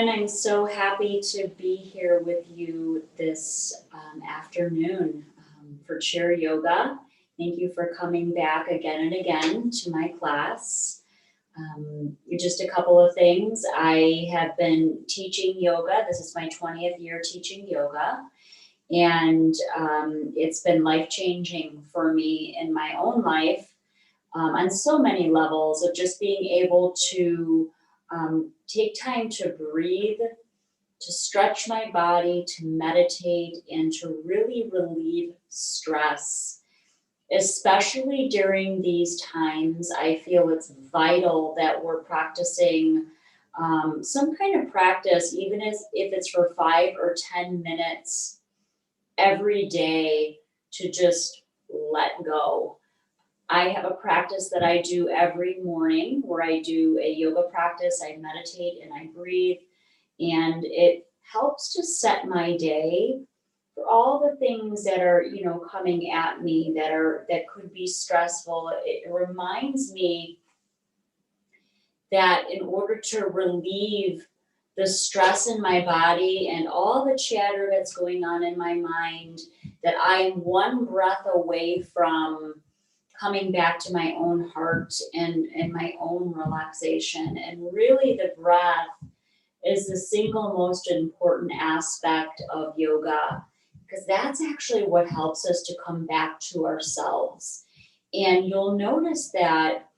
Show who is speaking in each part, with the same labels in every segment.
Speaker 1: And I'm so happy to be here with you this afternoon for chair yoga. Thank you for coming back again and again to my class. Just a couple of things. I have been teaching yoga. This is my 20th year teaching yoga. And it's been life-changing for me in my own life on so many levels of just being able to take time to breathe, to stretch my body, to meditate, and to really relieve stress. Especially during these times, I feel it's vital that we're practicing some kind of practice, even if it's for 5 or 10 minutes every day, to just let go. I have a practice that I do every morning where I do a yoga practice, I meditate and I breathe, and it helps to set my day for all the things that are, coming at me that could be stressful. It reminds me that in order to relieve the stress in my body and all the chatter that's going on in my mind, that I'm one breath away from coming back to my own heart and my own relaxation. And really the breath is the single most important aspect of yoga, because that's actually what helps us to come back to ourselves. And you'll notice that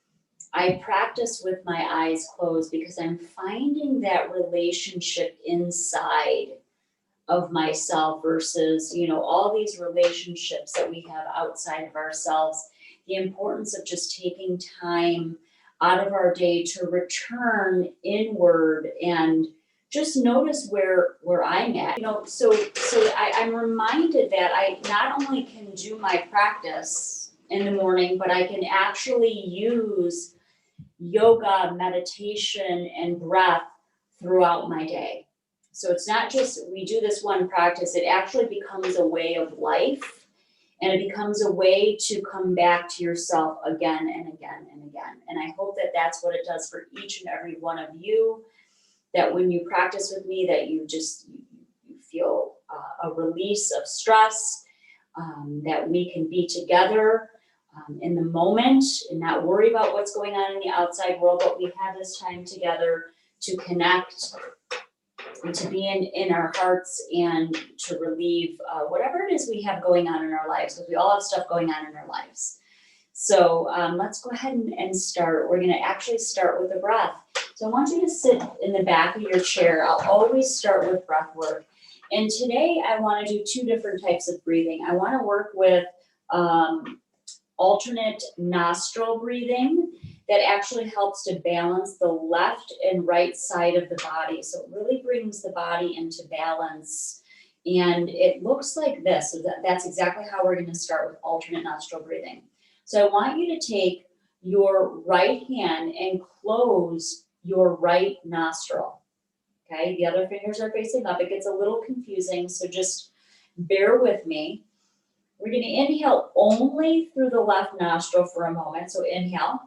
Speaker 1: I practice with my eyes closed because I'm finding that relationship inside of myself versus, all these relationships that we have outside of ourselves. The importance of just taking time out of our day to return inward and just notice where I'm at. So I'm reminded that I not only can do my practice in the morning, but I can actually use yoga, meditation, and breath throughout my day. So it's not just we do this one practice, it actually becomes a way of life. And it becomes a way to come back to yourself again and again and again. And I hope that that's what it does for each and every one of you, that when you practice with me, that you feel a release of stress, that we can be together in the moment and not worry about what's going on in the outside world, but we have this time together to connect and to be in our hearts and to relieve whatever it is we have going on in our lives, because we all have stuff going on in our lives. So let's go ahead and start. We're going to actually start with the breath. So I want you to sit in the back of your chair. I'll always start with breath work. And today I want to do 2 different types of breathing. I want to work with alternate nostril breathing that actually helps to balance the left and right side of the body. So it really brings the body into balance. And it looks like this. So that's exactly how we're going to start with alternate nostril breathing. So I want you to take your right hand and close your right nostril. Okay, the other fingers are facing up. It gets a little confusing, so just bear with me. We're going to inhale only through the left nostril for a moment. So inhale.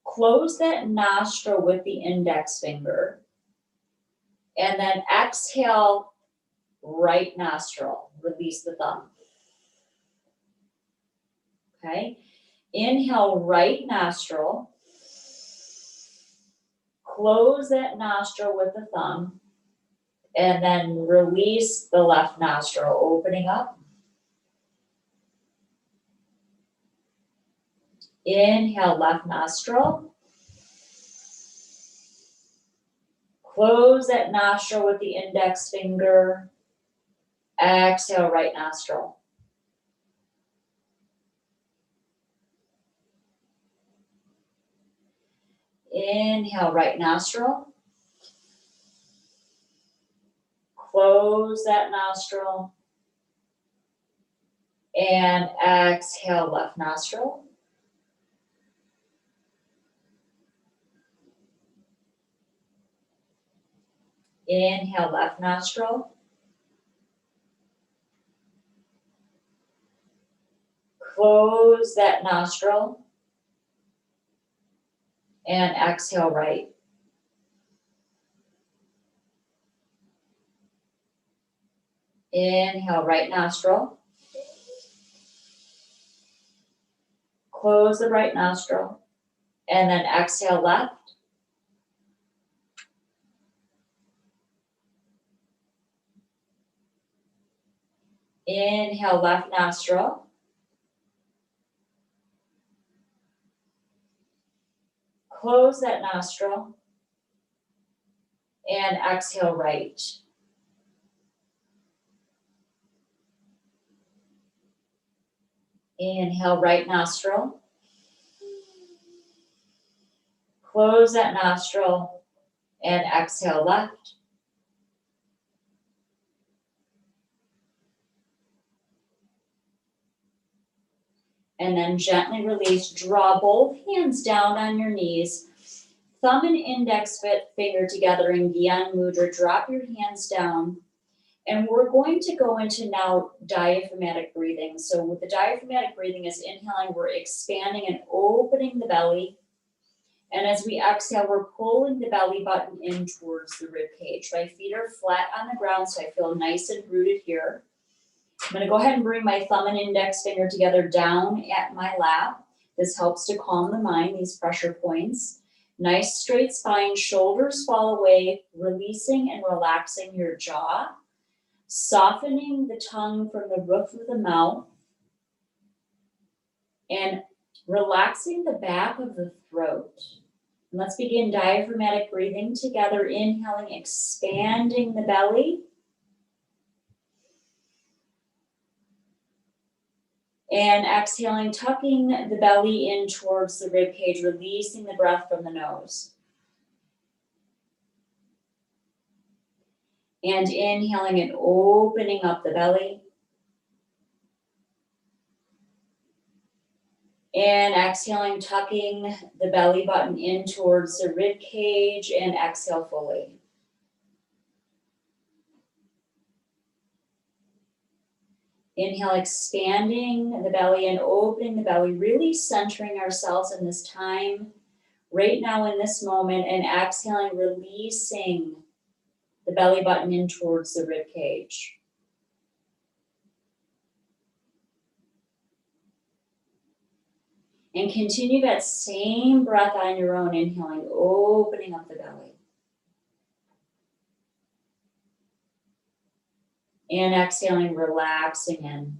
Speaker 1: Close that nostril with the index finger. And then exhale, right nostril. Release the thumb. Okay. Inhale, right nostril. Close that nostril with the thumb. And then release the left nostril, opening up. Inhale, left nostril. Close that nostril with the index finger. Exhale, right nostril. Inhale, right nostril. Close that nostril. And exhale, left nostril. Inhale, left nostril. Close that nostril. And exhale, right. Inhale, right nostril. Close the right nostril. And then exhale, left. Inhale, left nostril. Close that nostril. And exhale, right. Inhale, right nostril. Close that nostril. And exhale, left. And then gently release. Draw both hands down on your knees. Thumb and index finger together in Gyan Mudra. Drop your hands down. And we're going to go into now diaphragmatic breathing. So with the diaphragmatic breathing is inhaling, we're expanding and opening the belly. And as we exhale, we're pulling the belly button in towards the rib cage. My feet are flat on the ground, so I feel nice and rooted here. I'm going to go ahead and bring my thumb and index finger together down at my lap. This helps to calm the mind, these pressure points. Nice straight spine, shoulders fall away, releasing and relaxing your jaw. Softening the tongue from the roof of the mouth. And relaxing the back of the throat. And let's begin diaphragmatic breathing together. Inhaling, expanding the belly. And exhaling, tucking the belly in towards the rib cage, releasing the breath from the nose. And inhaling and opening up the belly. And exhaling, tucking the belly button in towards the rib cage, and exhale fully. Inhale, expanding the belly and opening the belly, really centering ourselves in this time, right now in this moment, and exhaling, releasing the belly button in towards the rib cage. And continue that same breath on your own, inhaling, opening up the belly. And exhaling, relaxing in.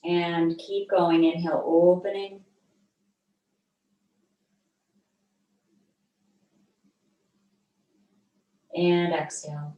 Speaker 1: And keep going, inhale, opening. And exhale.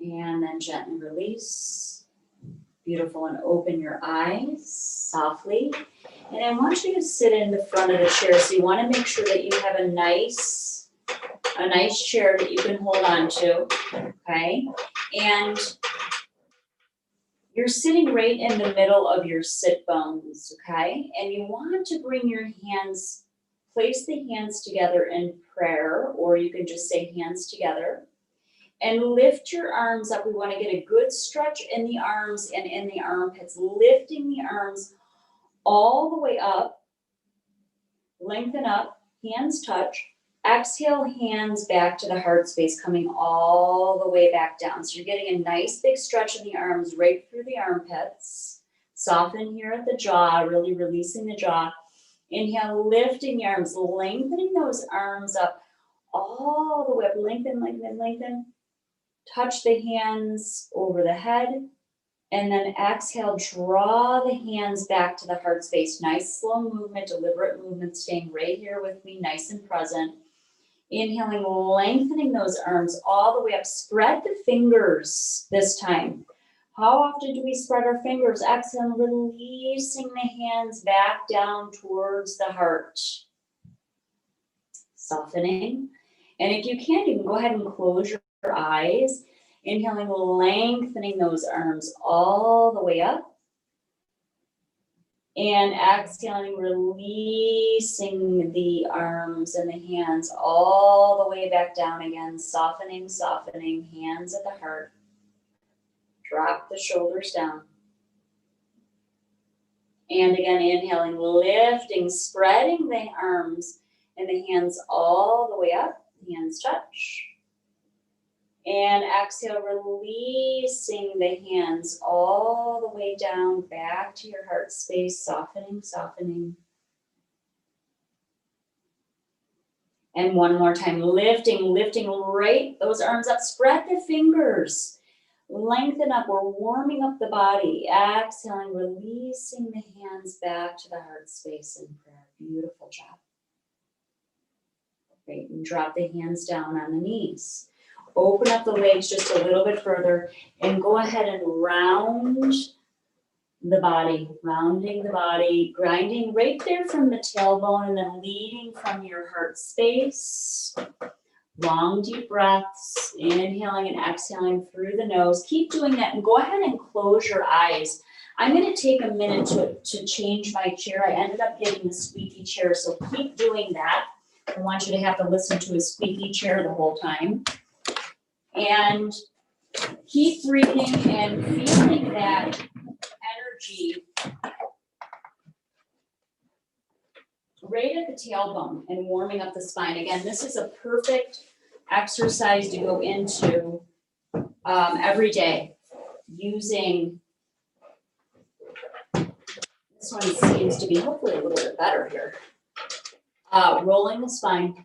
Speaker 1: And then gently release. Beautiful. And open your eyes softly. And I want you to sit in the front of the chair. So you want to make sure that you have a nice chair that you can hold on to. Okay. And you're sitting right in the middle of your sit bones. Okay. And you want to bring your hands, place the hands together in prayer, or you can just say hands together. And lift your arms up. We want to get a good stretch in the arms and in the armpits. Lifting the arms all the way up. Lengthen up. Hands touch. Exhale, hands back to the heart space, coming all the way back down. So you're getting a nice big stretch in the arms right through the armpits. Soften here at the jaw, really releasing the jaw. Inhale, lifting the arms, lengthening those arms up all the way up. Lengthen, lengthen, lengthen. Touch the hands over the head. And then exhale, draw the hands back to the heart space. Nice slow movement, deliberate movement, staying right here with me, nice and present. Inhaling, lengthening those arms all the way up. Spread the fingers this time. How often do we spread our fingers? Exhale, releasing the hands back down towards the heart. Softening. And if you can go ahead and close your eyes. Inhaling, lengthening those arms all the way up. And exhaling, releasing the arms and the hands all the way back down again. Softening, softening, hands at the heart. Drop the shoulders down. And again, inhaling, lifting, spreading the arms and the hands all the way up. Hands touch. And exhale, releasing the hands all the way down back to your heart space, softening, softening. And one more time, lifting, lifting right those arms up. Spread the fingers. Lengthen up. We're warming up the body. Exhaling, releasing the hands back to the heart space in prayer. Beautiful job. Great. And drop the hands down on the knees. Open up the legs just a little bit further and go ahead and round the body, rounding the body, grinding right there from the tailbone and then leading from your heart space. Long, deep breaths, inhaling and exhaling through the nose. Keep doing that and go ahead and close your eyes. I'm going to take a minute to change my chair. I ended up getting the squeaky chair, so keep doing that. I want you to have to listen to a squeaky chair the whole time. And keep breathing and feeling that energy right at the tailbone and warming up the spine. Again, this is a perfect exercise to go into every day using, this one seems to be hopefully a little bit better here. Rolling the spine.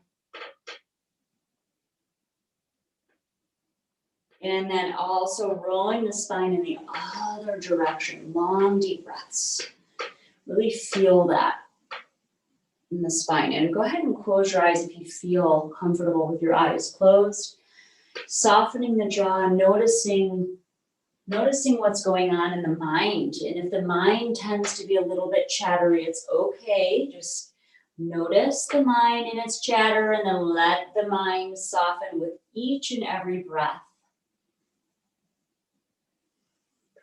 Speaker 1: And then also rolling the spine in the other direction. Long, deep breaths. Really feel that in the spine. And go ahead and close your eyes if you feel comfortable with your eyes closed. Softening the jaw, noticing what's going on in the mind. And if the mind tends to be a little bit chattery, it's okay. Just notice the mind and its chatter and then let the mind soften with each and every breath.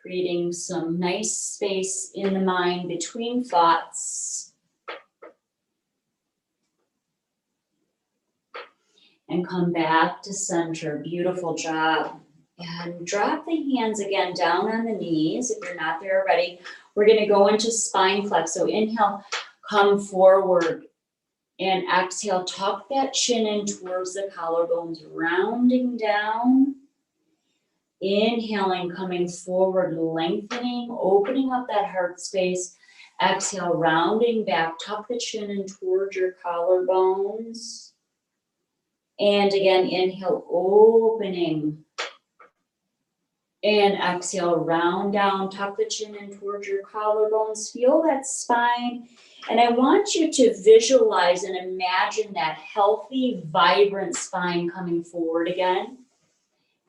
Speaker 1: Creating some nice space in the mind between thoughts. And come back to center. Beautiful job. And drop the hands again down on the knees if you're not there already. We're going to go into spine flex. So inhale, come forward. And exhale, tuck that chin in towards the collarbones, rounding down. Inhaling, coming forward, lengthening, opening up that heart space. Exhale, rounding back, tuck the chin in towards your collarbones. And again, inhale, opening. And exhale, round down, tuck the chin in towards your collarbones. Feel that spine. And I want you to visualize and imagine that healthy, vibrant spine coming forward again.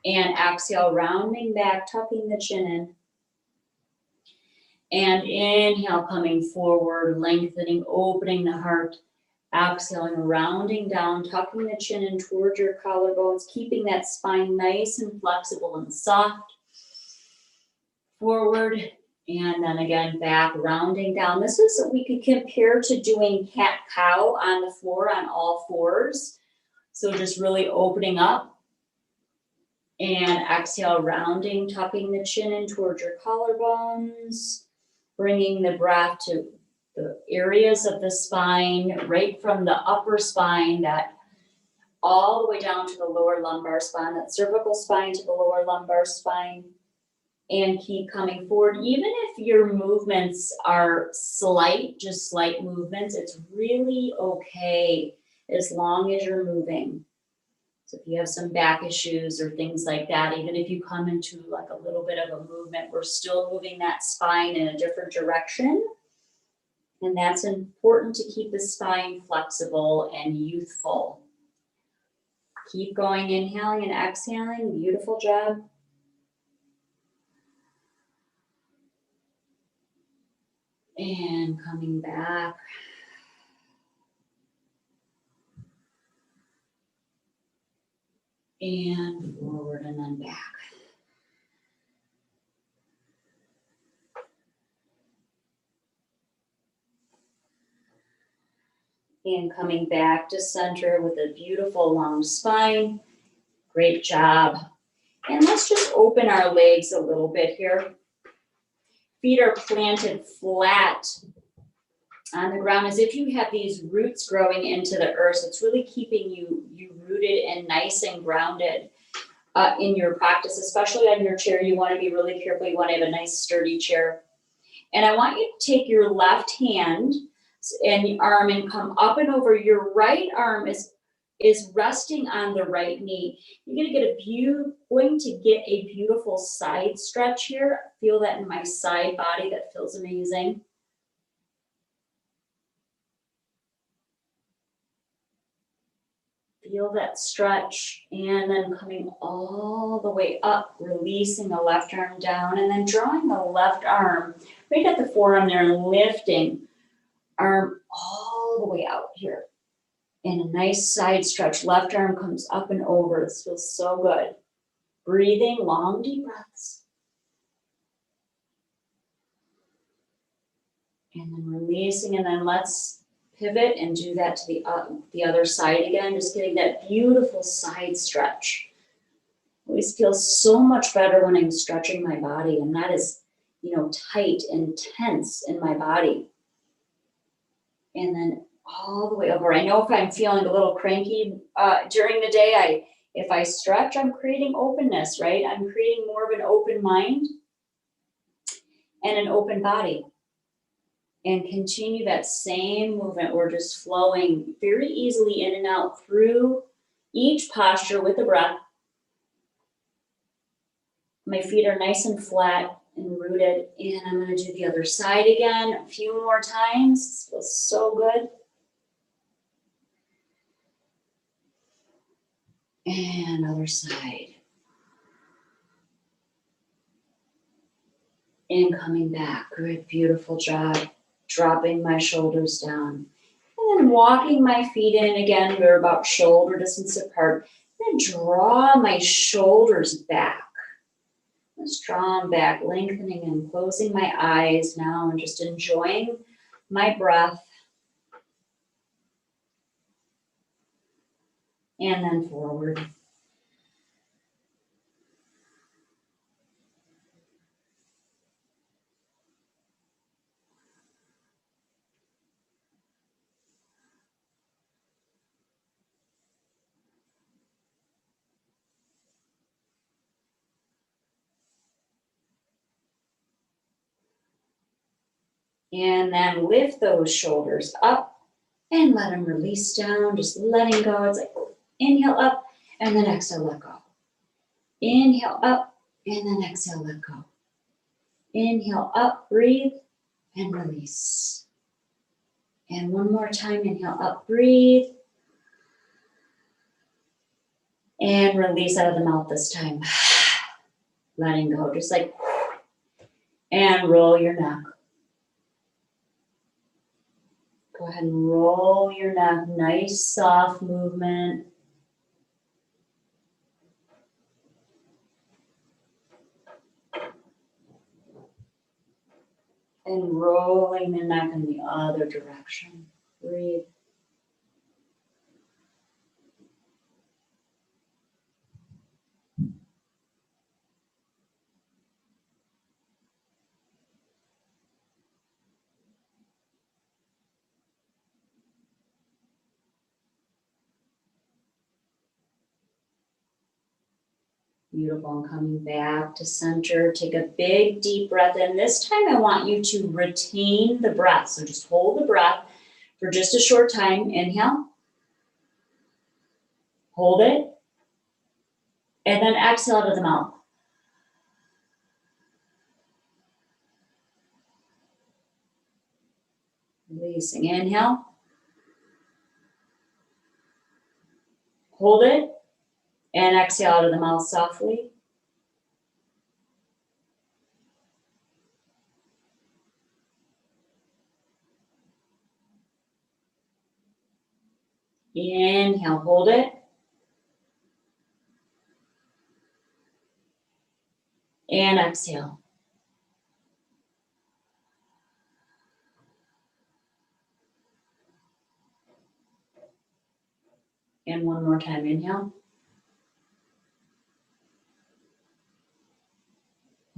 Speaker 1: And exhale, rounding back, tucking the chin in. And inhale, coming forward, lengthening, opening the heart. Exhaling, rounding down, tucking the chin in towards your collarbones, keeping that spine nice and flexible and soft. Forward, and then again, back, rounding down. This is what we could compare to doing cat-cow on the floor on all fours. So just really opening up. And exhale, rounding, tucking the chin in towards your collarbones, bringing the breath to the areas of the spine, right from the upper spine, that all the way down to the lower lumbar spine, that cervical spine to the lower lumbar spine, and keep coming forward. Even if your movements are slight, just slight movements, it's really okay as long as you're moving. So if you have some back issues or things like that, even if you come into like a little bit of a movement, we're still moving that spine in a different direction. And that's important to keep the spine flexible and youthful. Keep going, inhaling and exhaling. Beautiful job. And coming back. And forward and then back. And coming back to center with a beautiful long spine. Great job. And let's just open our legs a little bit here. Feet are planted flat on the ground as if you have these roots growing into the earth. So it's really keeping you rooted and nice and grounded in your practice, especially on your chair. You want to be really careful. You want to have a nice sturdy chair. And I want you to take your left hand and your arm and come up and over. Your right arm is resting on the right knee. You're going to get a beautiful side stretch here. Feel that in my side body. That feels amazing. Feel that stretch, and then coming all the way up, releasing the left arm down, and then drawing the left arm right at the forearm there and lifting arm all the way out here. And a nice side stretch. Left arm comes up and over. This feels so good. Breathing, long, deep breaths. And then releasing, and then let's pivot and do that to the other side again. Just getting that beautiful side stretch. Always feels so much better when I'm stretching my body. I'm not as, tight and tense in my body. And then all the way over. I know if I'm feeling a little cranky during the day, if I stretch, I'm creating openness, right? I'm creating more of an open mind and an open body. And continue that same movement. We're just flowing very easily in and out through each posture with the breath. My feet are nice and flat and rooted. And I'm going to do the other side again a few more times. This feels so good. And other side. And coming back. Good, beautiful job. Dropping my shoulders down. And then walking my feet in again. We're about shoulder distance apart. Then draw my shoulders back. Let's draw them back, lengthening and closing my eyes now and just enjoying my breath. And then forward. And then lift those shoulders up and let them release down, just letting go. It's like inhale up and then exhale, let go. Inhale up and then exhale, let go. Inhale up, breathe and release. And one more time, inhale up, breathe. And release out of the mouth this time. Letting go, just like, and roll your neck. Go ahead and roll your neck, nice soft movement. And rolling the neck in the other direction. Breathe. Beautiful, and coming back to center. Take a big deep breath in. This time I want you to retain the breath. So just hold the breath for just a short time. Inhale. Hold it. And then exhale to the mouth. Releasing. Inhale. Hold it. And exhale out of the mouth softly. Inhale, hold it. And exhale. And one more time, inhale.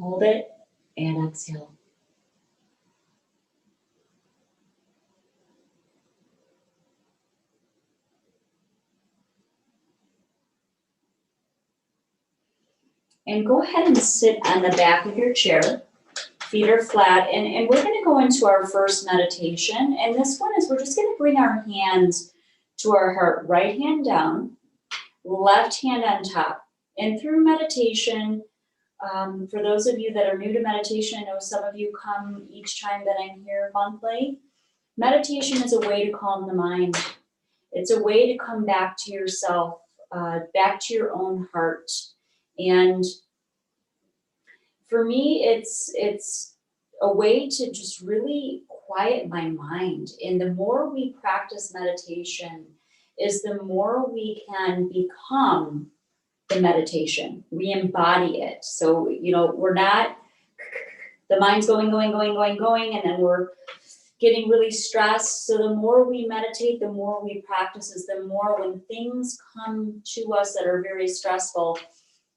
Speaker 1: Hold it and exhale. And go ahead and sit on the back of your chair. Feet are flat. And we're going to go into our first meditation. And this one is we're just going to bring our hands to our heart. Right hand down, left hand on top. And through meditation, for those of you that are new to meditation, I know some of you come each time that I'm here monthly. Meditation is a way to calm the mind. It's a way to come back to yourself, back to your own heart. And for me, it's a way to just really quiet my mind. And the more we practice meditation is the more we can become the meditation. We embody it. So, we're not, the mind's going, and then we're getting really stressed. So the more we meditate, the more we practice, is the more when things come to us that are very stressful,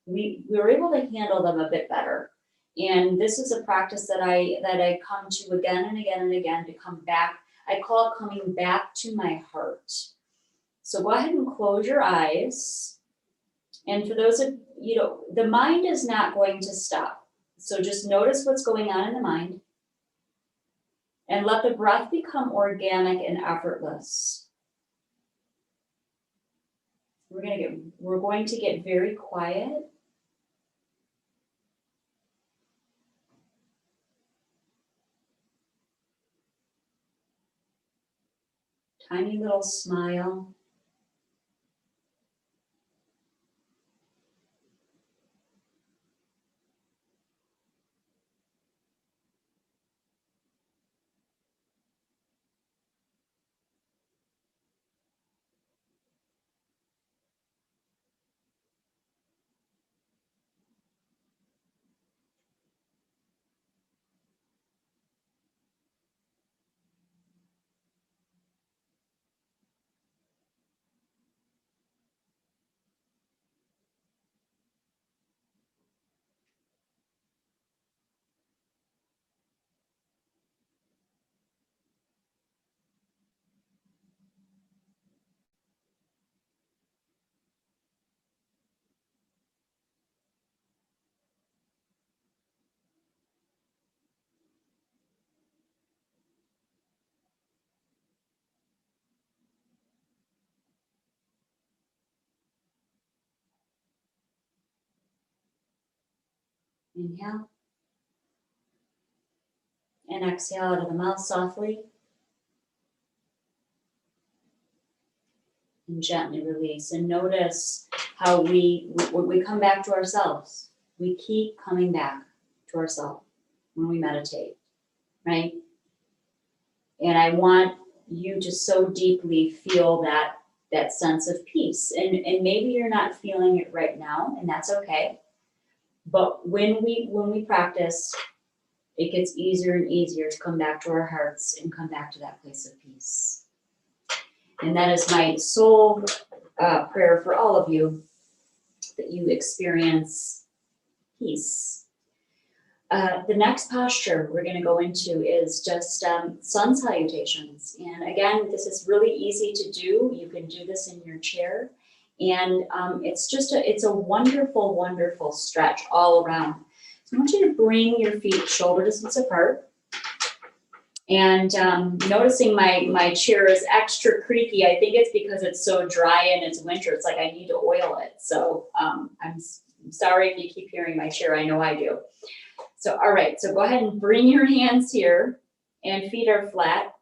Speaker 1: we're able to handle them a bit better. And this is a practice that I come to again and again and again to come back. I call it coming back to my heart. So go ahead and close your eyes. And for those of the mind is not going to stop. So just notice what's going on in the mind. And let the breath become organic and effortless. We're going to get very quiet. Tiny little smile. Inhale. And exhale out of the mouth softly. And gently release. And notice how when we come back to ourselves. We keep coming back to ourselves when we meditate, right? And I want you to so deeply feel that sense of peace. And maybe you're not feeling it right now, and that's okay. But when we practice, it gets easier and easier to come back to our hearts and come back to that place of peace. And that is my soul prayer for all of you, that you experience peace. The next posture we're going to go into is just sun salutations. And again, this is really easy to do. You can do this in your chair. And it's a wonderful, wonderful stretch all around. So I want you to bring your feet shoulder distance apart. And noticing my chair is extra creaky. I think it's because it's so dry and it's winter. It's like I need to oil it. So I'm sorry if you keep hearing my chair. I know I do. So, all right. So go ahead and bring your hands here and feet are flat.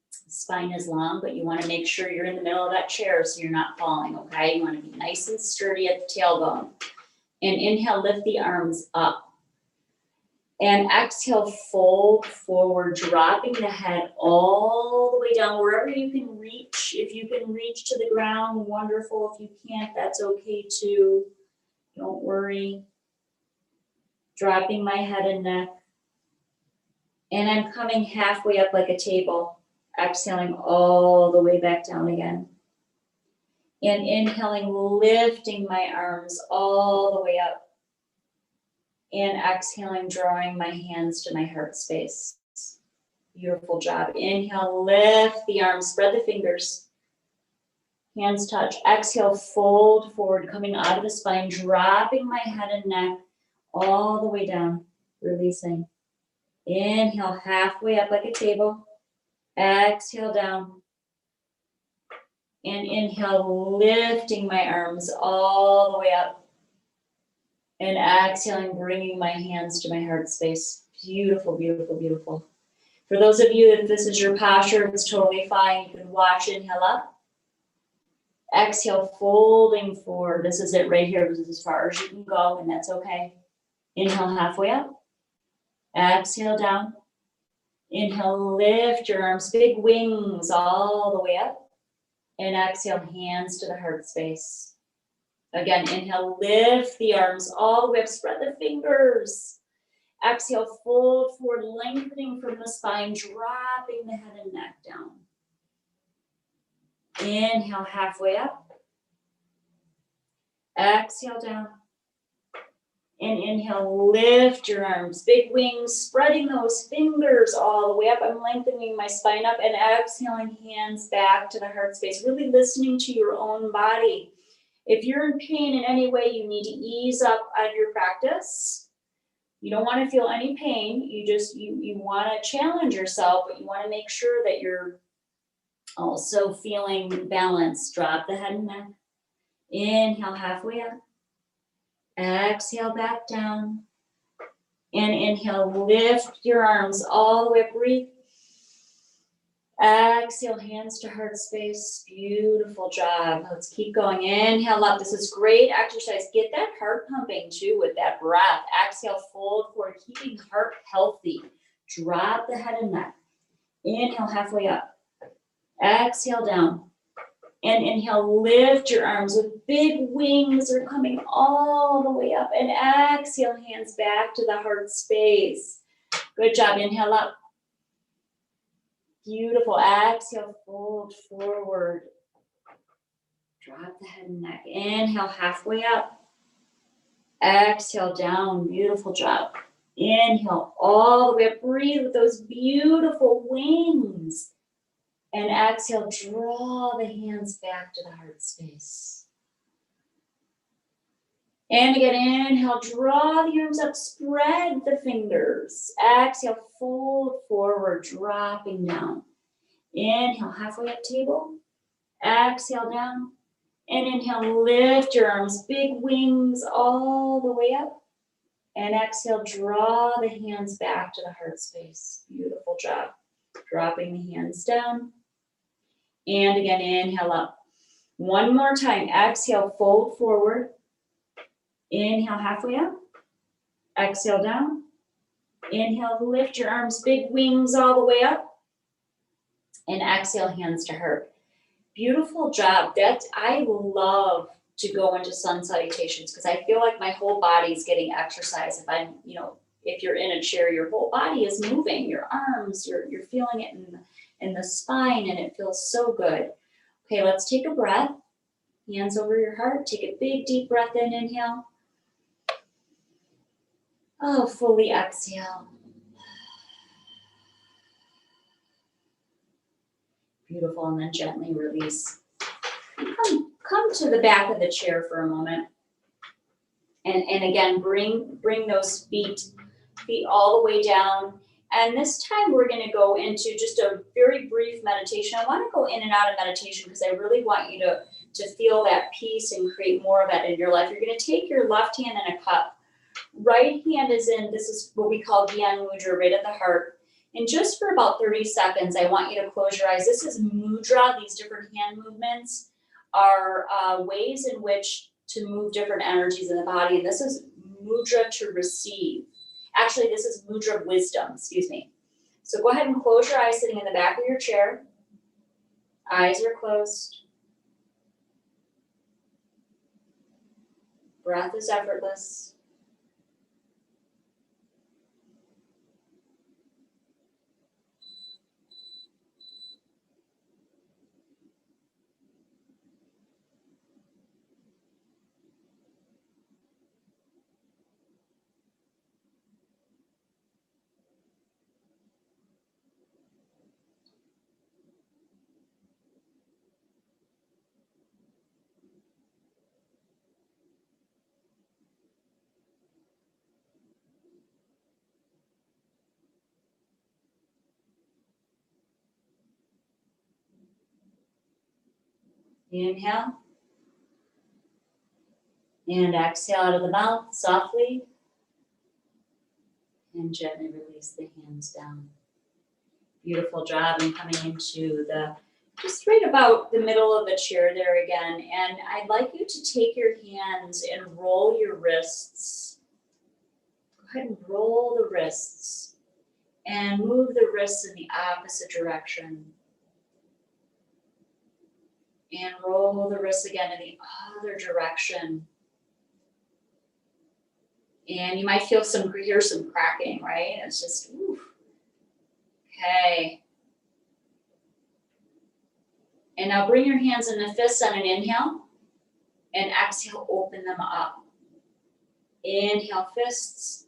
Speaker 1: Spine is long, but you want to make sure you're in the middle of that chair so you're not falling, okay? You want to be nice and sturdy at the tailbone. And inhale, lift the arms up. And exhale, fold forward, dropping the head all the way down, wherever you can reach. If you can reach to the ground, wonderful. If you can't, that's okay too. Don't worry. Dropping my head and neck. And I'm coming halfway up like a table, exhaling all the way back down again. And inhaling, lifting my arms all the way up. And exhaling, drawing my hands to my heart space. Beautiful job. Inhale, lift the arms, spread the fingers. Hands touch. Exhale, fold forward, coming out of the spine, dropping my head and neck all the way down, releasing. Inhale, halfway up like a table. Exhale, down. And inhale, lifting my arms all the way up. And exhaling, bringing my hands to my heart space. Beautiful, beautiful, beautiful. For those of you, if this is your posture, it's totally fine. You can watch, inhale up. Exhale, folding forward. This is it right here. This is as far as you can go, and that's okay. Inhale, halfway up. Exhale, down. Inhale, lift your arms, big wings all the way up. And exhale, hands to the heart space. Again, inhale, lift the arms all the way up, spread the fingers. Exhale, fold forward, lengthening from the spine, dropping the head and neck down. Inhale, halfway up. Exhale, down. And inhale, lift your arms, big wings, spreading those fingers all the way up. I'm lengthening my spine up and exhaling, hands back to the heart space, really listening to your own body. If you're in pain in any way, you need to ease up on your practice. You don't want to feel any pain. You want to challenge yourself, but you want to make sure that you're also feeling balanced. Drop the head and neck. Inhale, halfway up. Exhale, back down. And inhale, lift your arms all the way up. Breathe. Exhale, hands to heart space. Beautiful job. Let's keep going. Inhale up. This is great exercise. Get that heart pumping too with that breath. Exhale, fold forward, keeping heart healthy. Drop the head and neck. Inhale, halfway up. Exhale, down. And inhale, lift your arms with big wings. They're coming all the way up. And exhale, hands back to the heart space. Good job. Inhale up. Beautiful. Exhale, fold forward. Drop the head and neck. Inhale, halfway up. Exhale, down. Beautiful job. Inhale, all the way up. Breathe with those beautiful wings. And exhale, draw the hands back to the heart space. And again, inhale, draw the arms up, spread the fingers. Exhale, fold forward, dropping down. Inhale, halfway up table. Exhale, down. And inhale, lift your arms, big wings all the way up. And exhale, draw the hands back to the heart space. Beautiful job. Dropping the hands down. And again, inhale up. One more time. Exhale, fold forward. Inhale, halfway up. Exhale, down. Inhale, lift your arms, big wings all the way up. And exhale, hands to heart. Beautiful job. I love to go into sun salutations because I feel like my whole body is getting exercise. If you're in a chair, your whole body is moving. Your arms, you're feeling it in the spine, and it feels so good. Okay, let's take a breath. Hands over your heart. Take a big, deep breath in. Inhale. Oh, fully exhale. Beautiful, and then gently release. Come to the back of the chair for a moment. And again, bring those feet all the way down. And this time we're going to go into just a very brief meditation. I want to go in and out of meditation because I really want you to feel that peace and create more of that in your life. You're going to take your left hand in a cup. Right hand is in, this is what we call Gyan Mudra, right at the heart. And just for about 30 seconds, I want you to close your eyes. This is Mudra. These different hand movements are ways in which to move different energies in the body. And this is Mudra to receive. Actually, this is Mudra wisdom, excuse me. So go ahead and close your eyes sitting in the back of your chair. Eyes are closed. Breath is effortless. Inhale. And exhale out of the mouth softly. And gently release the hands down. Beautiful job. And coming into just right about the middle of the chair there again. And I'd like you to take your hands and roll your wrists. Go ahead and roll the wrists. And move the wrists in the opposite direction. And roll the wrists again in the other direction. And you might hear some cracking, right? It's just, oof. Okay. And now bring your hands in the fists on an inhale. And exhale, open them up. Inhale, fists.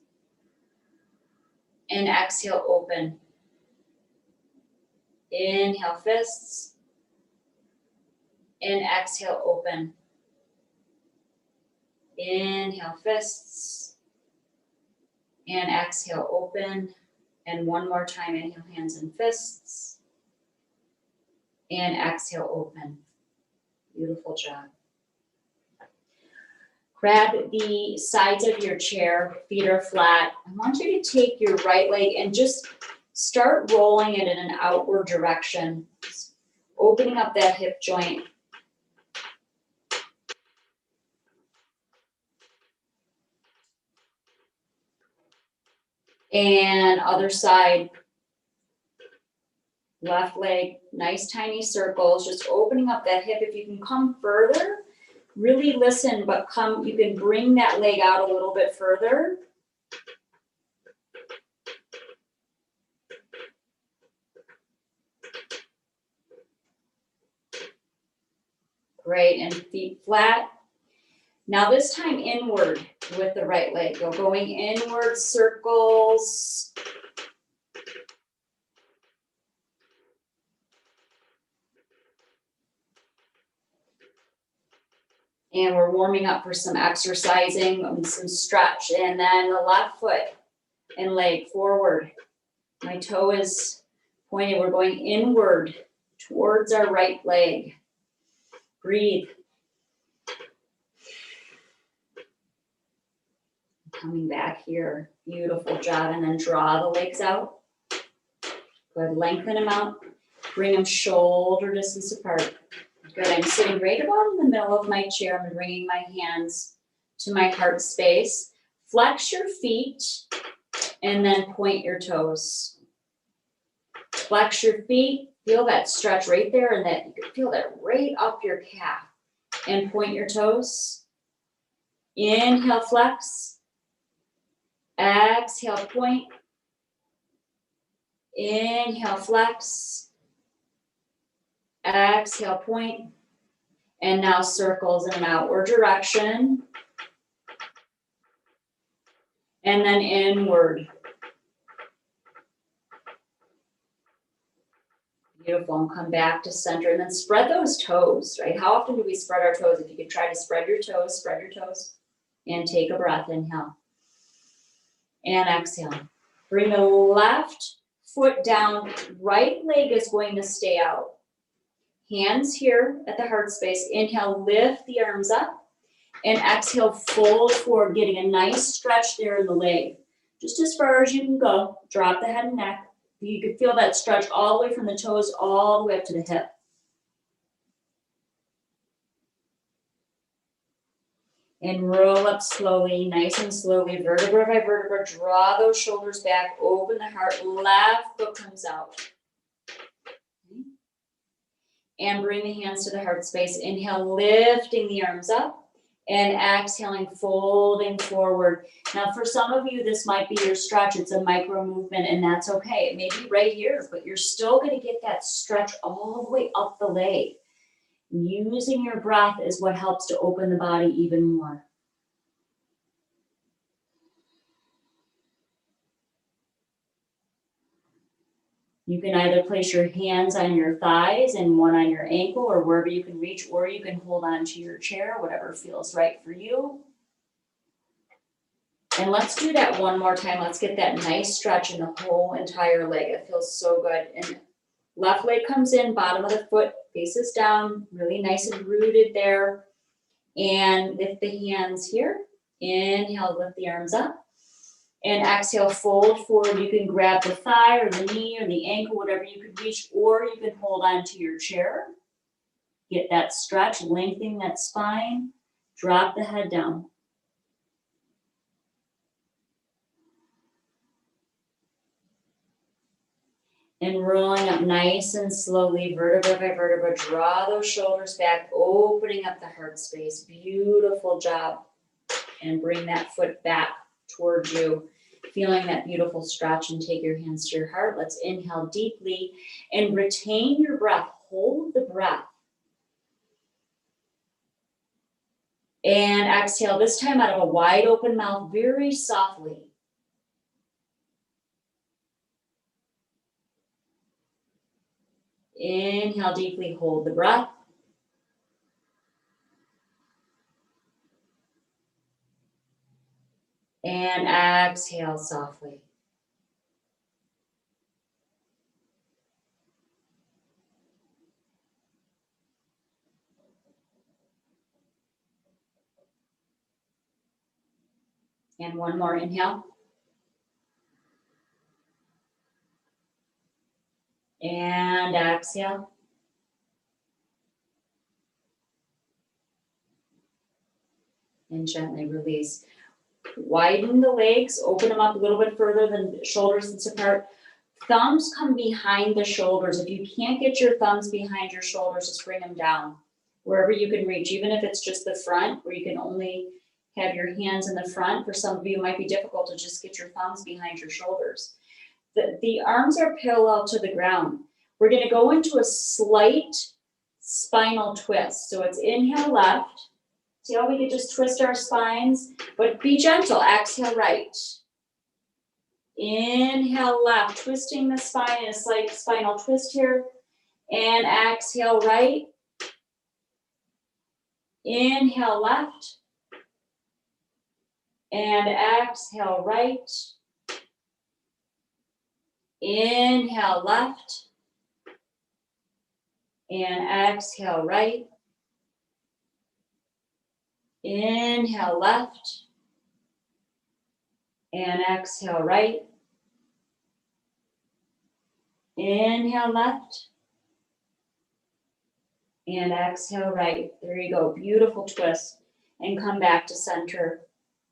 Speaker 1: And exhale, open. Inhale, fists. And exhale, open. Inhale, fists. And exhale, open. And one more time, inhale, hands and fists. And exhale, open. Beautiful job. Grab the sides of your chair, feet are flat. I want you to take your right leg and just start rolling it in an outward direction. Just opening up that hip joint. And other side. Left leg, nice tiny circles, just opening up that hip. If you can come further, really listen, but you can bring that leg out a little bit further. Great, and feet flat. Now this time inward with the right leg. Going inward, circles. And we're warming up for some exercising and some stretch. And then the left foot and leg forward. My toe is pointed. We're going inward towards our right leg. Breathe. Coming back here. Beautiful job. And then draw the legs out. Go ahead, lengthen them out. Bring them shoulder distance apart. Good. I'm sitting right about in the middle of my chair. I'm bringing my hands to my heart space. Flex your feet and then point your toes. Flex your feet. Feel that stretch right there, and that you can feel that right up your calf. And point your toes. Inhale, flex. Exhale, point. Inhale, flex. Exhale, point. And now circles in an outward direction. And then inward. Beautiful. And come back to center. And then spread those toes, right? How often do we spread our toes? If you could try to spread your toes. And take a breath. Inhale. And exhale. Bring the left foot down, right leg is going to stay out. Hands here at the heart space. Inhale, lift the arms up, and exhale, fold forward, getting a nice stretch there in the leg. Just as far as you can go. Drop the head and neck. You can feel that stretch all the way from the toes all the way up to the hip. And roll up slowly, nice and slowly, vertebra by vertebra. Draw those shoulders back, open the heart, left foot comes out. And bring the hands to the heart space. Inhale, lifting the arms up, and exhaling, folding forward. Now, for some of you, this might be your stretch. It's a micro movement, and that's okay. It may be right here, but you're still going to get that stretch all the way up the leg. Using your breath is what helps to open the body even more. You can either place your hands on your thighs and one on your ankle or wherever you can reach, or you can hold on to your chair, whatever feels right for you. And let's do that one more time. Let's get that nice stretch in the whole entire leg. It feels so good. And left leg comes in, bottom of the foot faces down, really nice and rooted there. And lift the hands here. Inhale, lift the arms up. And exhale, fold forward. You can grab the thigh or the knee or the ankle, whatever you can reach, or you can hold on to your chair. Get that stretch, lengthening that spine. Drop the head down. And rolling up nice and slowly, vertebra by vertebra. Draw those shoulders back, opening up the heart space. Beautiful job. And bring that foot back towards you. Feeling that beautiful stretch, and take your hands to your heart. Let's inhale deeply and retain your breath. Hold the breath. And exhale, this time out of a wide open mouth, very softly. Inhale deeply, hold the breath. And exhale softly. And one more inhale. And exhale. And gently release. Widen the legs, open them up a little bit further than shoulders and apart. Thumbs come behind the shoulders. If you can't get your thumbs behind your shoulders, just bring them down wherever you can reach, even if it's just the front, where you can only have your hands in the front. For some of you, it might be difficult to just get your thumbs behind your shoulders. The arms are parallel to the ground. We're going to go into a slight spinal twist. So it's inhale left. See how we can just twist our spines, but be gentle. Exhale right. Inhale left, twisting the spine in a slight spinal twist here. And exhale right. Inhale left. And exhale right. Inhale left. And exhale right. Inhale left. And exhale right. Inhale left. And exhale right. There you go. Beautiful twist. And come back to center.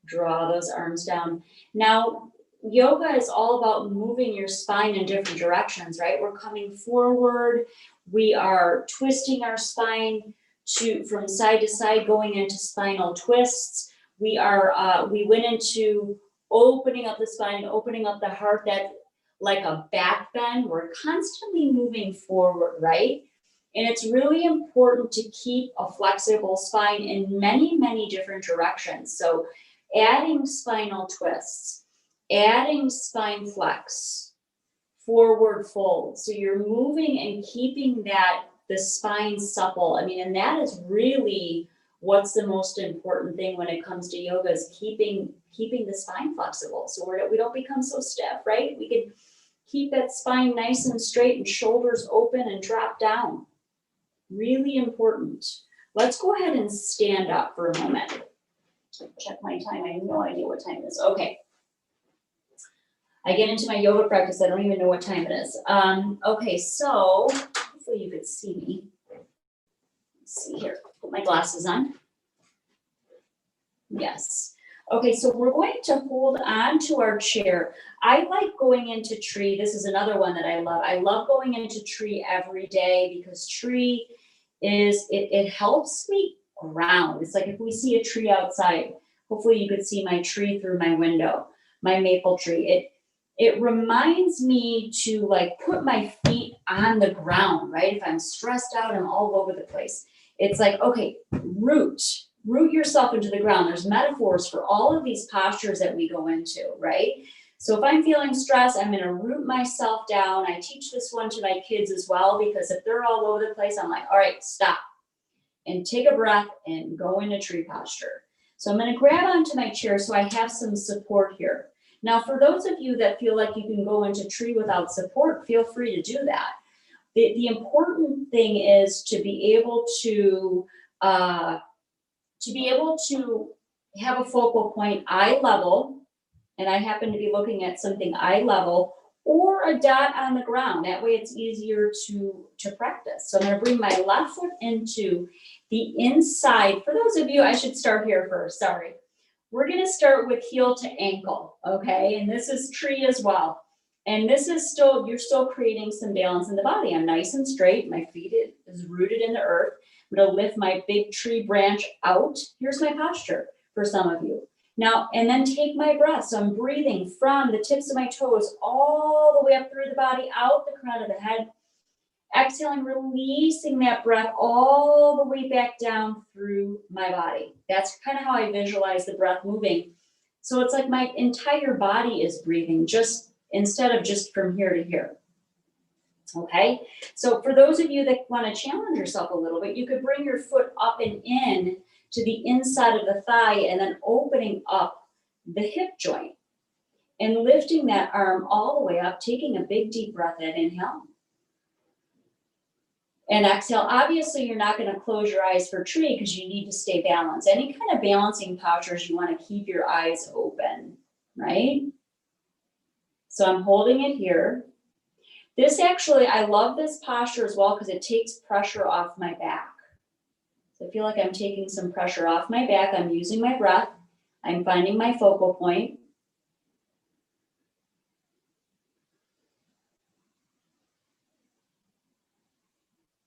Speaker 1: Draw those arms down. Now, yoga is all about moving your spine in different directions, right? We're coming forward. We are twisting our spine from side to side, going into spinal twists. We went into opening up the spine, opening up the heart, that like a back bend. We're constantly moving forward, right? And it's really important to keep a flexible spine in many, many different directions. So adding spinal twists, adding spine flex, forward fold. So you're moving and keeping the spine supple. I mean, and that is really what's the most important thing when it comes to yoga is keeping the spine flexible, so we don't become so stiff, right? We can keep that spine nice and straight and shoulders open and drop down. Really important. Let's go ahead and stand up for a moment. Check my time. I have no idea what time it is. Okay. I get into my yoga practice, I don't even know what time it is. Okay, so hopefully you could see me. Let's see here, put my glasses on. Yes. Okay, so we're going to hold on to our chair. I like going into tree. This is another one that I love. I love going into tree every day because tree it helps me ground. It's like if we see a tree outside, hopefully you could see my tree through my window, my maple tree. It reminds me to like put my feet on the ground, right? If I'm stressed out, I'm all over the place. It's like, okay, root yourself into the ground. There's metaphors for all of these postures that we go into, right? So if I'm feeling stressed, I'm going to root myself down. I teach this one to my kids as well, because if they're all over the place, I'm like, all right, stop and take a breath and go into tree posture. So I'm going to grab onto my chair so I have some support here. Now, for those of you that feel like you can go into tree without support, feel free to do that. The important thing is to be able to have a focal point eye level, and I happen to be looking at something eye level, or a dot on the ground. That way it's easier to practice. So I'm going to bring my left foot into the inside. For those of you, I should start here first, sorry. We're going to start with heel to ankle, okay? And this is tree as well. And this is still, you're still creating some balance in the body. I'm nice and straight. My feet is rooted in the earth. I'm going to lift my big tree branch out. Here's my posture for some of you. Now, and then take my breath. So I'm breathing from the tips of my toes all the way up through the body, out the crown of the head. Exhaling, releasing that breath all the way back down through my body. That's kind of how I visualize the breath moving. So it's like my entire body is breathing, just instead of just from here to here. Okay, so for those of you that want to challenge yourself a little bit, you could bring your foot up and in to the inside of the thigh and then opening up the hip joint and lifting that arm all the way up, taking a big deep breath in, inhale. And exhale. Obviously, you're not going to close your eyes for tree because you need to stay balanced. Any kind of balancing postures, you want to keep your eyes open, right? So I'm holding it here. This actually, I love this posture as well because it takes pressure off my back. So I feel like I'm taking some pressure off my back. I'm using my breath. I'm finding my focal point.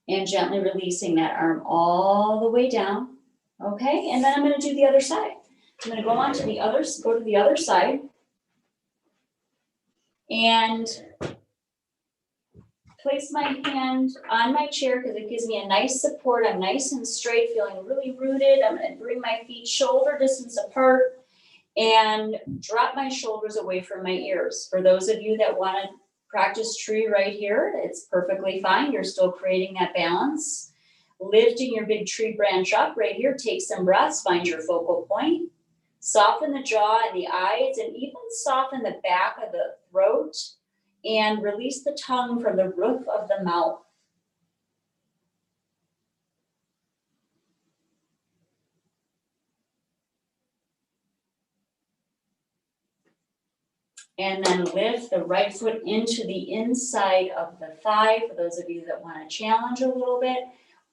Speaker 1: And gently releasing that arm all the way down. Okay, and then I'm going to do the other side. I'm going to go to the other side. And place my hand on my chair because it gives me a nice support. I'm nice and straight, feeling really rooted. I'm going to bring my feet shoulder distance apart and drop my shoulders away from my ears. For those of you that want to practice tree right here, it's perfectly fine. You're still creating that balance. Lifting your big tree branch up right here. Take some breaths, find your focal point. Soften the jaw and the eyes, and even soften the back of the throat. And release the tongue from the roof of the mouth. And then lift the right foot into the inside of the thigh. For those of you that want to challenge a little bit,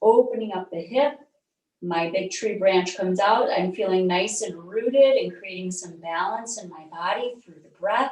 Speaker 1: opening up the hip. My big tree branch comes out. I'm feeling nice and rooted and creating some balance in my body through the breath.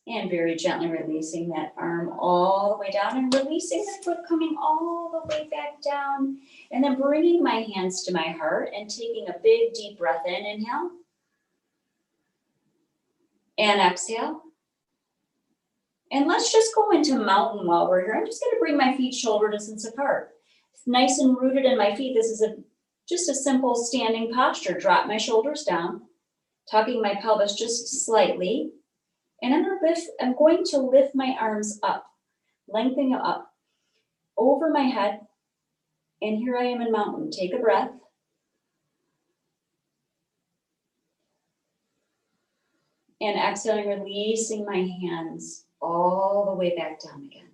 Speaker 1: And very gently releasing that arm all the way down and releasing the foot coming all the way back down. And then bringing my hands to my heart and taking a big deep breath in. Inhale. And exhale. And let's just go into mountain while we're here. I'm just going to bring my feet shoulder distance apart. Nice and rooted in my feet. This is just a simple standing posture. Drop my shoulders down, tucking my pelvis just slightly. And I'm going to lift my arms up, lengthening up over my head. And here I am in mountain. Take a breath. And exhaling, releasing my hands all the way back down again.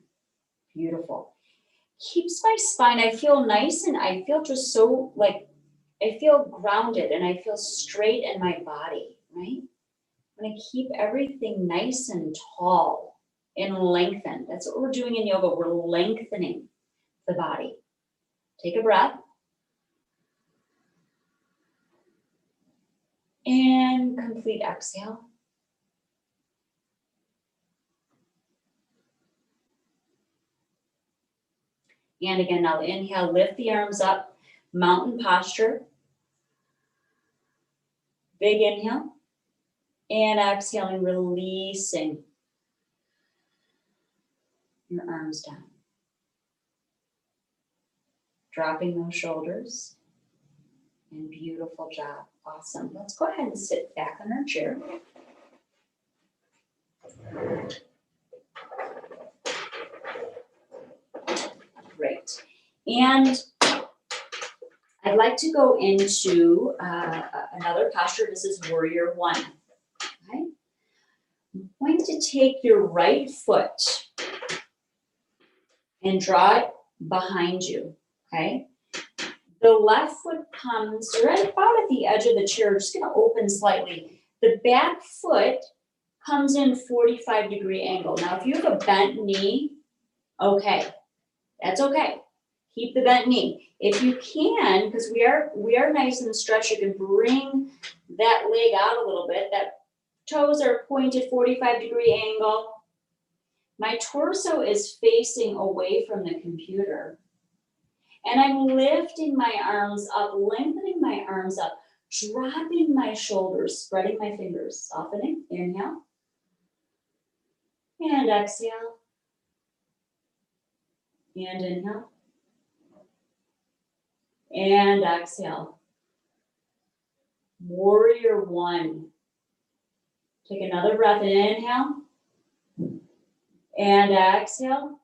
Speaker 1: Beautiful. Keeps my spine, I feel nice and I feel just so like, I feel grounded and I feel straight in my body, right? I'm gonna keep everything nice and tall and lengthened. That's what we're doing in yoga. We're lengthening the body. Take a breath. And complete exhale. And again, now inhale, lift the arms up, mountain posture. Big inhale. And exhaling, releasing your arms down. Dropping those shoulders. And beautiful job. Awesome. Let's go ahead and sit back on our chair. Great. And I'd like to go into another posture. This is warrior one. Okay. I'm going to take your right foot and draw it behind you. Okay. The left foot comes right about at the edge of the chair. Just going to open slightly. The back foot comes in 45-degree angle. Now, if you have a bent knee, okay, that's okay. Keep the bent knee. If you can, because we are nice and stretched, you can bring that leg out a little bit. That toes are pointed 45-degree angle. My torso is facing away from the computer. And I'm lifting my arms up, lengthening my arms up, dropping my shoulders, spreading my fingers, softening. Inhale. And exhale. And inhale. And exhale. Warrior one. Take another breath. Inhale. And exhale.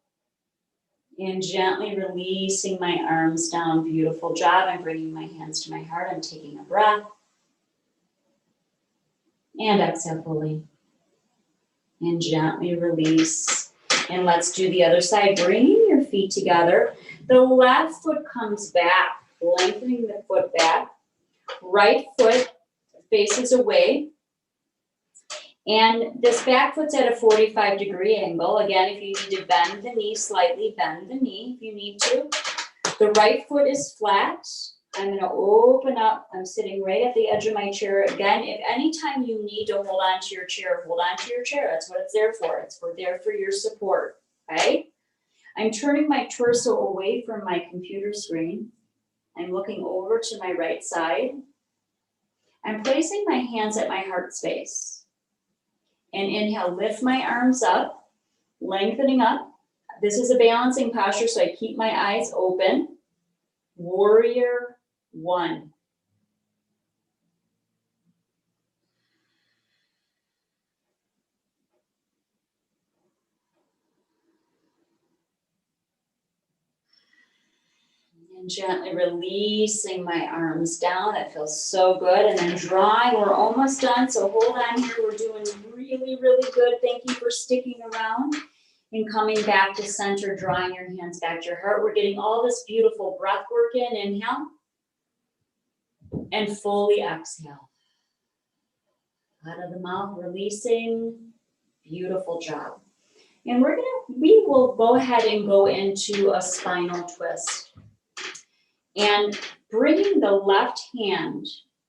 Speaker 1: And gently releasing my arms down. Beautiful job. I'm bringing my hands to my heart. I'm taking a breath. And exhale fully. And gently release. And let's do the other side. Bringing your feet together. The left foot comes back, lengthening the foot back. Right foot faces away. And this back foot's at a 45-degree angle. Again, if you need to bend the knee slightly, bend the knee if you need to. The right foot is flat. I'm going to open up. I'm sitting right at the edge of my chair. Again, if anytime you need to hold on to your chair, hold on to your chair. That's what it's there for. It's there for your support, okay? I'm turning my torso away from my computer screen. I'm looking over to my right side. I'm placing my hands at my heart space. And inhale, lift my arms up, lengthening up. This is a balancing posture, so I keep my eyes open. Warrior one. And gently releasing my arms down. That feels so good. And then drawing, we're almost done. So hold on here. We're doing really, really good. Thank you for sticking around and coming back to center, drawing your hands back to your heart. We're getting all this beautiful breath work in. Inhale. And fully exhale. Out of the mouth, releasing. Beautiful job. And we will go ahead and go into a spinal twist. And bringing the left hand,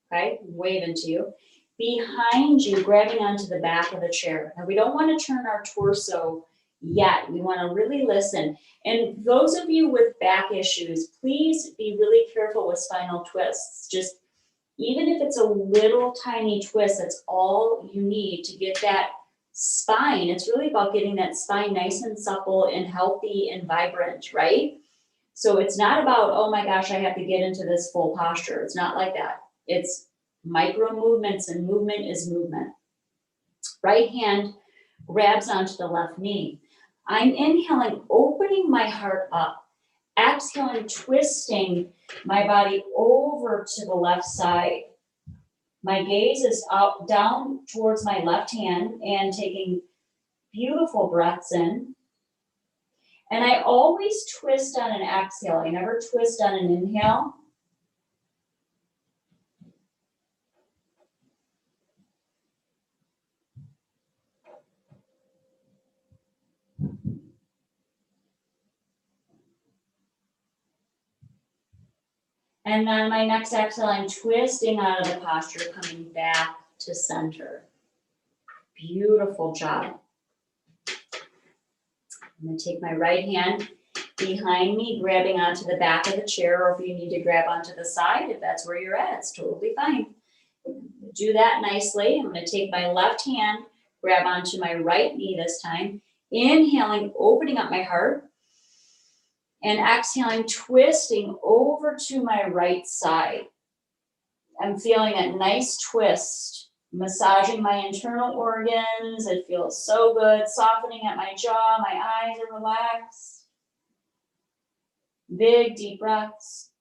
Speaker 1: okay, waving to you, behind you, grabbing onto the back of the chair. Now, we don't want to turn our torso yet. We want to really listen. And those of you with back issues, please be really careful with spinal twists. Just, even if it's a little tiny twist, that's all you need to get that spine. It's really about getting that spine nice and supple and healthy and vibrant, right? So it's not about, oh my gosh, I have to get into this full posture. It's not like that. It's micro movements, and movement is movement. Right hand grabs onto the left knee. I'm inhaling, opening my heart up. Exhaling, twisting my body over to the left side. My gaze is out, down towards my left hand, and taking beautiful breaths in. And I always twist on an exhale. I never twist on an inhale. And then my next exhale, I'm twisting out of the posture, coming back to center. Beautiful job. I'm going to take my right hand behind me, grabbing onto the back of the chair, or if you need to grab onto the side, if that's where you're at, it's totally fine. Do that nicely. I'm going to take my left hand, grab onto my right knee this time, inhaling, opening up my heart, and exhaling, twisting over to my right side. I'm feeling a nice twist, massaging my internal organs. It feels so good, softening at my jaw, my eyes are relaxed. Big, deep breaths.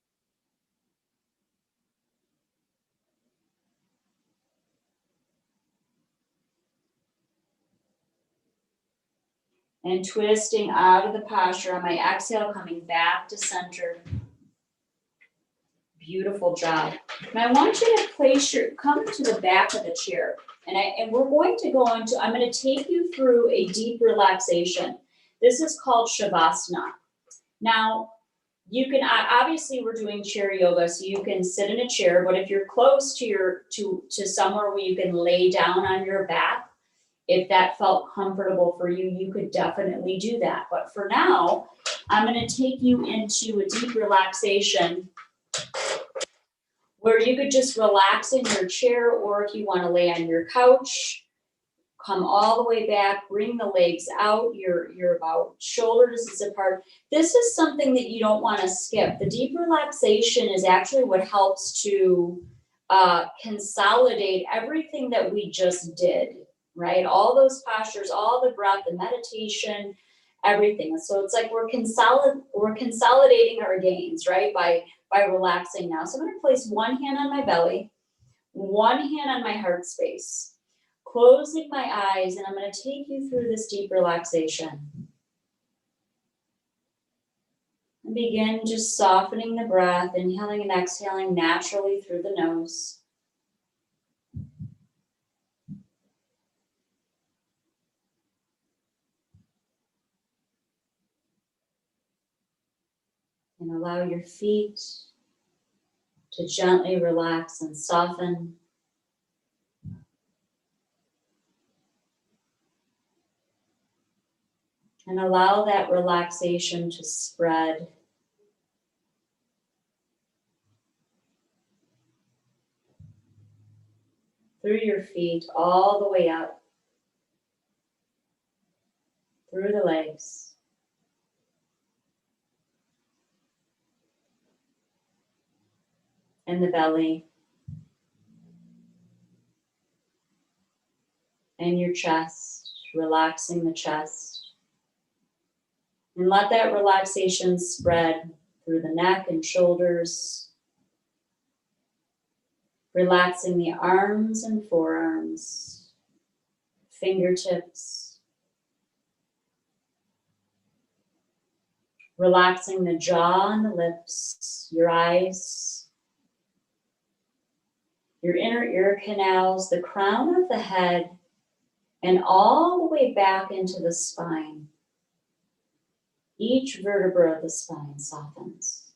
Speaker 1: And twisting out of the posture on my exhale, coming back to center. Beautiful job. Now I want you to come to the back of the chair. And we're going to go into, I'm going to take you through a deep relaxation. This is called Shavasana. Now, you can, obviously we're doing chair yoga, so you can sit in a chair, but if you're close to somewhere where you can lay down on your back, if that felt comfortable for you, you could definitely do that. But for now, I'm going to take you into a deep relaxation where you could just relax in your chair, or if you want to lay on your couch, come all the way back, bring the legs out, you're about shoulder distance apart. This is something that you don't want to skip. The deep relaxation is actually what helps to consolidate everything that we just did, right? All those postures, all the breath, the meditation, everything. So it's like we're consolidating our gains, right? By relaxing now. So I'm going to place one hand on my belly, one hand on my heart space, closing my eyes, and I'm going to take you through this deep relaxation. And begin just softening the breath, inhaling and exhaling naturally through the nose. And allow your feet to gently relax and soften. And allow that relaxation to spread through your feet all the way up, through the legs. And the belly. And your chest, relaxing the chest. And let that relaxation spread through the neck and shoulders, relaxing the arms and forearms, fingertips, relaxing the jaw and the lips, your eyes, your inner ear canals, the crown of the head, and all the way back into the spine. Each vertebra of the spine softens.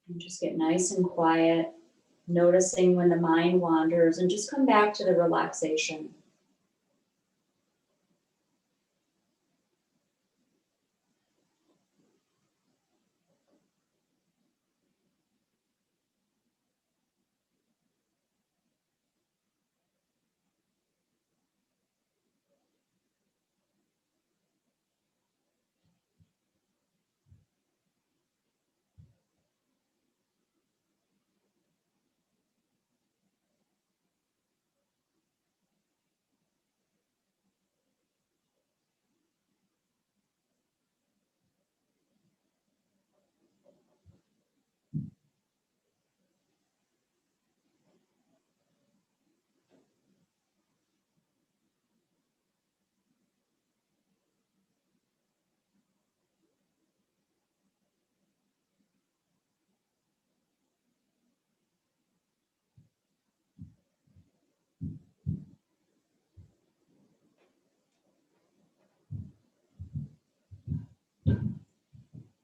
Speaker 1: And just get nice and quiet. Noticing when the mind wanders, and just come back to the relaxation.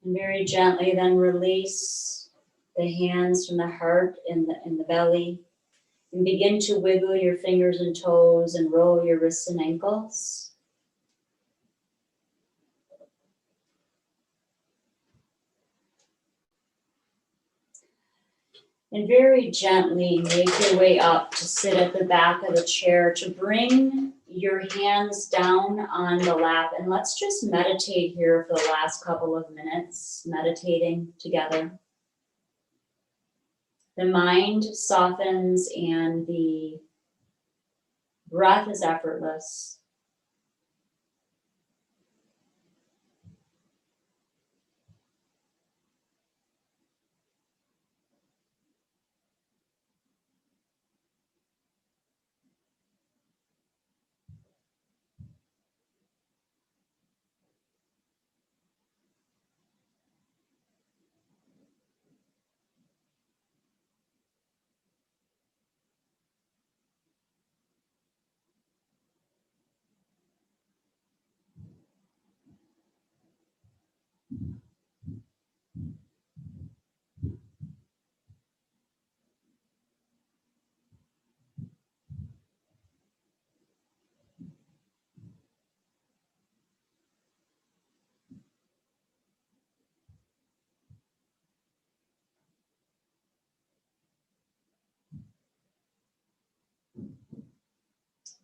Speaker 1: And very gently then release the hands from the heart in the belly. And begin to wiggle your fingers and toes and roll your wrists and ankles. And very gently make your way up to sit at the back of the chair, to bring your hands down on the lap. And let's just meditate here for the last couple of minutes, meditating together. The mind softens and the breath is effortless.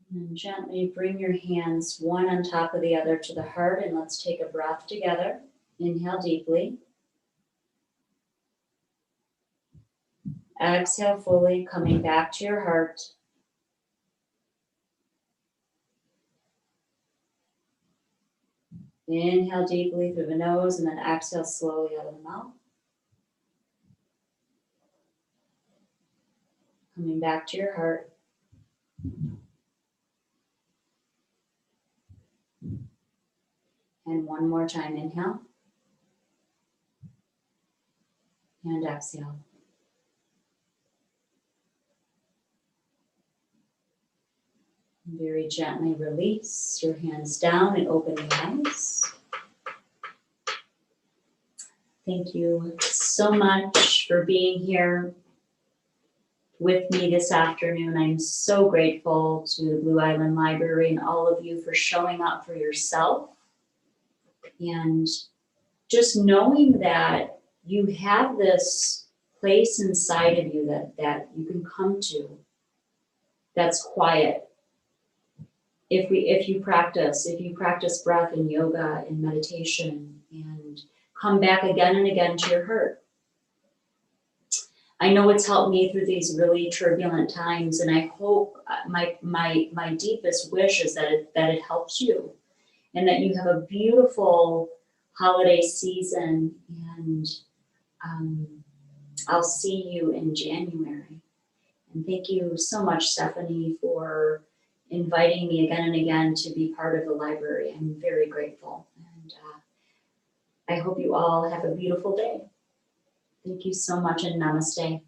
Speaker 1: And gently bring your hands one on top of the other to the heart, and let's take a breath together. Inhale deeply. Exhale fully, coming back to your heart. Inhale deeply through the nose, and then exhale slowly out of the mouth. Coming back to your heart. And one more time, inhale. And exhale. Very gently release your hands down and open your eyes. Thank you so much for being here with me this afternoon. I'm so grateful to the Blue Island Library and all of you for showing up for yourself. And just knowing that you have this place inside of you that you can come to that's quiet. If you practice breath and yoga and meditation and come back again and again to your heart. I know it's helped me through these really turbulent times, and I hope my deepest wish is that it helps you, and that you have a beautiful holiday season. And I'll see you in January. And thank you so much, Stephanie, for inviting me again and again to be part of the library. I'm very grateful, and I hope you all have a beautiful day. Thank you so much, and namaste.